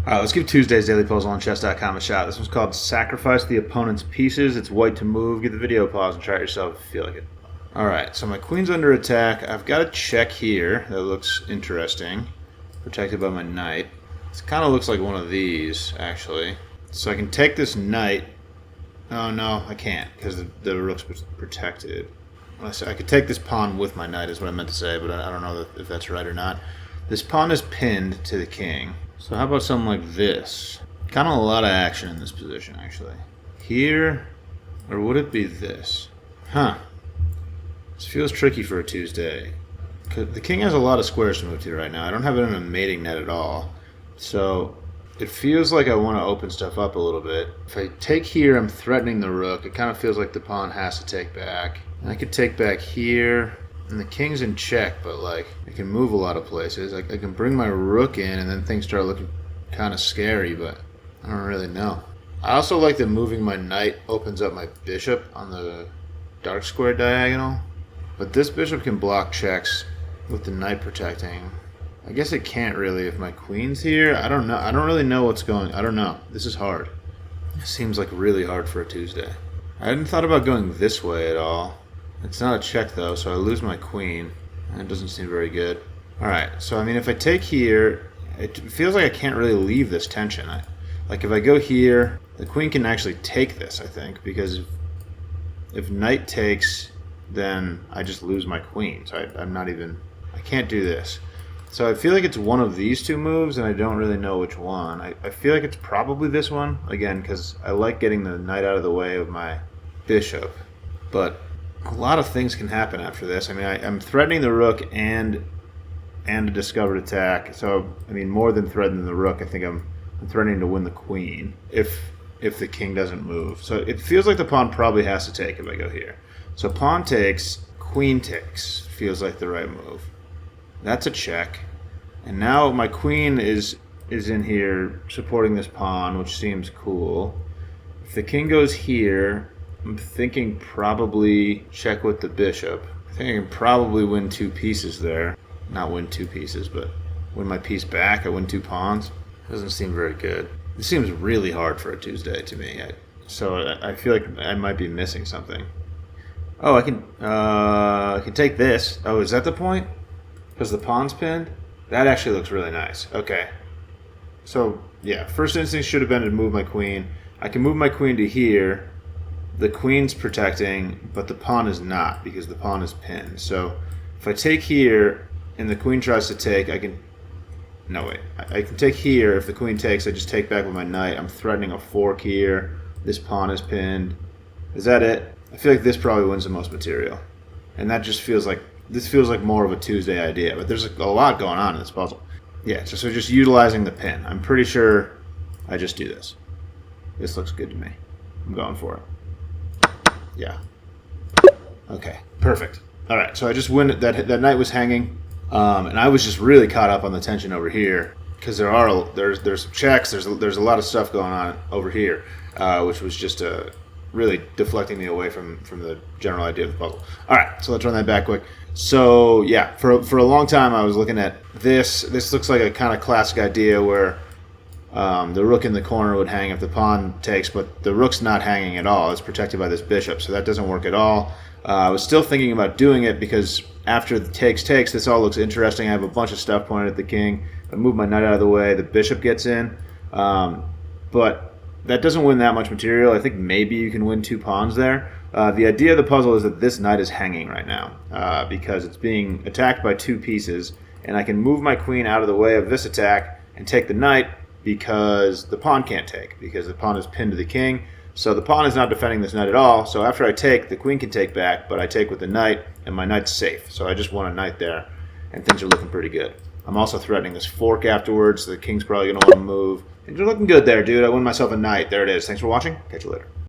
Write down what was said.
Alright, let's give Tuesday's Daily Puzzle on chess.com a shot. This one's called Sacrifice the Opponent's Pieces. It's white to move. Give the video a pause and try it yourself if you feel like it. Alright, so my queen's under attack. I've got a check here that looks interesting. Protected by my knight. It kind of looks like one of these, actually. So I can take this knight. Oh, no, I can't, because the rook's protected. I could take this pawn with my knight is what I meant to say, but I don't know if that's right or not. This pawn is pinned to the king. So how about something like this? Kind of a lot of action in this position, actually. Here, or would it be this? Huh. This feels tricky for a Tuesday. The king has a lot of squares to move to right now. I don't have it in a mating net at all. So it feels like I want to open stuff up a little bit. If I take here, I'm threatening the rook. It kind of feels like the pawn has to take back. And I could take back here. And the king's in check, but like I can move a lot of places. I can bring my rook in, and then things start looking kind of scary, but I don't really know. I also like that moving my knight opens up my bishop on the dark square diagonal. But this bishop can block checks with the knight protecting. I guess it can't really if my queen's here. I don't know. I don't really know what's going. I don't know. This is hard. It seems like really hard for a Tuesday. I hadn't thought about going this way at all. It's not a check though, so I lose my queen. That doesn't seem very good. Alright, so I mean if I take here, it feels like I can't really leave this tension. Like if I go here, the queen can actually take this, I think, because if knight takes, then I just lose my queen. So I can't do this. So I feel like it's one of these two moves, and I don't really know which one. I feel like it's probably this one, again, because I like getting the knight out of the way of my bishop. But a lot of things can happen after this. I mean, I'm threatening the rook and a discovered attack. So, I mean, more than threatening the rook, I think I'm threatening to win the queen if the king doesn't move. So it feels like the pawn probably has to take if I go here. So pawn takes, queen takes. Feels like the right move. That's a check. And now my queen is in here supporting this pawn, which seems cool. If the king goes here, I'm thinking probably check with the bishop. I think I can probably win two pieces there. Not win two pieces, but win my piece back. I win two pawns. Doesn't seem very good. This seems really hard for a Tuesday to me. So I feel like I might be missing something. Oh, I can take this. Oh, is that the point? Because the pawn's pinned? That actually looks really nice. Okay. So, yeah, first instinct should have been to move my queen. I can move my queen to here. The queen's protecting, but the pawn is not because the pawn is pinned. So if I take here and the queen tries to take, I can... No, wait. I can take here. If the queen takes, I just take back with my knight. I'm threatening a fork here. This pawn is pinned. Is that it? I feel like this probably wins the most material. And that just feels like... This feels like more of a Tuesday idea, but there's a lot going on in this puzzle. Yeah, so just utilizing the pin. I'm pretty sure I just do this. This looks good to me. I'm going for it. Yeah. Okay. Perfect. All right. So I just win. That knight was hanging, and I was just really caught up on the tension over here because there's some checks. There's a lot of stuff going on over here, which was just really deflecting me away from the general idea of the puzzle. All right. So let's run that back quick. So yeah, for a long time I was looking at this. This looks like a kind of classic idea where the rook in the corner would hang if the pawn takes, but the rook's not hanging at all. It's protected by this bishop, so that doesn't work at all. I was still thinking about doing it because after the takes, this all looks interesting. I have a bunch of stuff pointed at the king. I move my knight out of the way. The bishop gets in. But that doesn't win that much material. I think maybe you can win two pawns there. The idea of the puzzle is that this knight is hanging right now because it's being attacked by two pieces, and I can move my queen out of the way of this attack and take the knight, because the pawn can't take, because the pawn is pinned to the king. So the pawn is not defending this knight at all. So after I take, the queen can take back, but I take with the knight, and my knight's safe. So I just won a knight there, and things are looking pretty good. I'm also threatening this fork afterwards. So the king's probably going to want to move. Things are looking good there, dude. I win myself a knight. There it is. Thanks for watching. Catch you later.